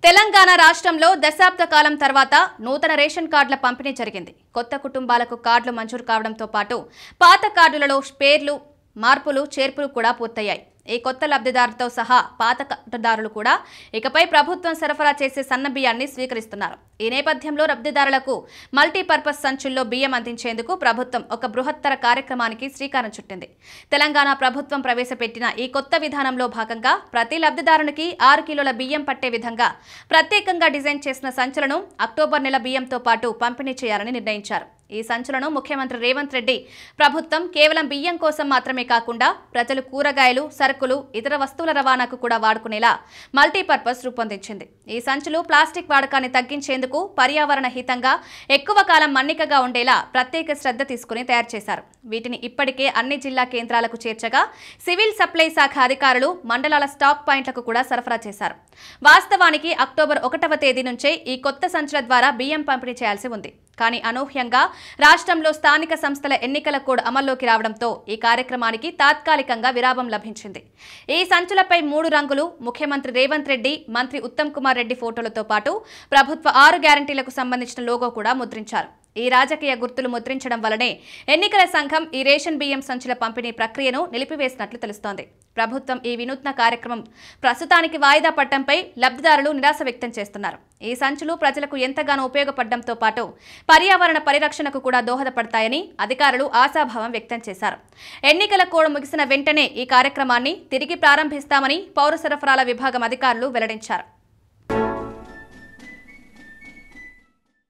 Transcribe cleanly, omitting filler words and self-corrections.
తెలంగాణ రాష్ట్రంలో దశాబ్ద కాలం తర్వాత నూతన రేషన్ కార్డుల పంపిణీ జరిగింది. కొత్త కుటుంబాలకు కార్డులు మంజూరు కావడంతో పాటు పాత కార్డులలో పేర్లు మార్పులు చేర్పులు కూడా పూర్తయ్యాయి. ఈ కొత్త లబ్ధిదారులతో సహా పాత కార్డుదారులు కూడా ఇకపై ప్రభుత్వం సరఫరా చేసే సన్న బియ్యాన్ని స్వీకరిస్తున్నారు. ఈ నేపథ్యంలో లబ్ధిదారులకు మల్టీపర్పస్ సంచుల్లో బియ్యం అందించేందుకు ప్రభుత్వం ఒక బృహత్తర కార్యక్రమానికి శ్రీకారం చుట్టింది. తెలంగాణ ప్రభుత్వం ప్రవేశపెట్టిన ఈ కొత్త విధానంలో భాగంగా ప్రతి లబ్ధిదారునికి 6 కిలోల బియ్యం పట్టే విధంగా ప్రత్యేకంగా డిజైన్ చేసిన సంచులను అక్టోబర్ నెల బియ్యంతో పాటు పంపిణీ చేయాలని నిర్ణయించారు. ఈ సంచులను ముఖ్యమంత్రి రేవంత్ రెడ్డి ప్రభుత్వం కేవలం బియ్యం కోసం మాత్రమే కాకుండా ప్రజలు కూరగాయలు, సరుకులు, ఇతర వస్తువుల రవాణాకు కూడా వాడుకునేలా మల్టీపర్పస్ రూపొందించింది. ఈ సంచులు ప్లాస్టిక్ వాడకాన్ని తగ్గించేందుకు పర్యావరణ హితంగా ఎక్కువ కాలం మన్నికగా ఉండేలా ప్రత్యేక శ్రద్ధ తీసుకుని తయారు చేశారు. వీటిని ఇప్పటికే అన్ని జిల్లా కేంద్రాలకు చేర్చగా సివిల్ సప్లై శాఖ అధికారులు మండలాల స్టాక్ పాయింట్లకు కూడా సరఫరా చేశారు. వాస్తవానికి అక్టోబర్ 1వ తేదీ నుంచే ఈ కొత్త సంచుల ద్వారా బియ్యం పంపిణీ చేయాల్సి ఉంది. కానీ అనూహ్యంగా రాష్ట్రంలో స్థానిక సంస్థల ఎన్నికల కోడ్ అమల్లోకి రావడంతో ఈ కార్యక్రమానికి తాత్కాలికంగా విరామం లభించింది. ఈ సంచులపై 3 రంగులు, ముఖ్యమంత్రి రేవంత్ రెడ్డి, మంత్రి ఉత్తమ్ కుమార్ రెడ్డి ఫోటోలతో పాటు ప్రభుత్వ 6 గ్యారంటీలకు సంబంధించిన లోగో కూడా ముద్రించారు. ఈ రాజకీయ గుర్తులు ముద్రించడం వల్లనే ఎన్నికల సంఘం ఈ రేషన్ బియ్యం సంచుల పంపిణీ ప్రక్రియను నిలిపివేసినట్లు తెలుస్తోంది. ప్రభుత్వం ఈ వినూత్న కార్యక్రమం ప్రస్తుతానికి వాయిదా పడటంపై లబ్ధిదారులు నిరాశ వ్యక్తం చేస్తున్నారు. ఈ సంచులు ప్రజలకు ఎంతగానో ఉపయోగపడడంతో పాటు పర్యావరణ పరిరక్షణకు కూడా దోహదపడతాయని అధికారులు ఆశాభావం వ్యక్తం చేశారు. ఎన్నికల కోడ్ ముగిసిన వెంటనే ఈ కార్యక్రమాన్ని తిరిగి ప్రారంభిస్తామని పౌర సరఫరాల విభాగం అధికారులు వెల్లడించారు.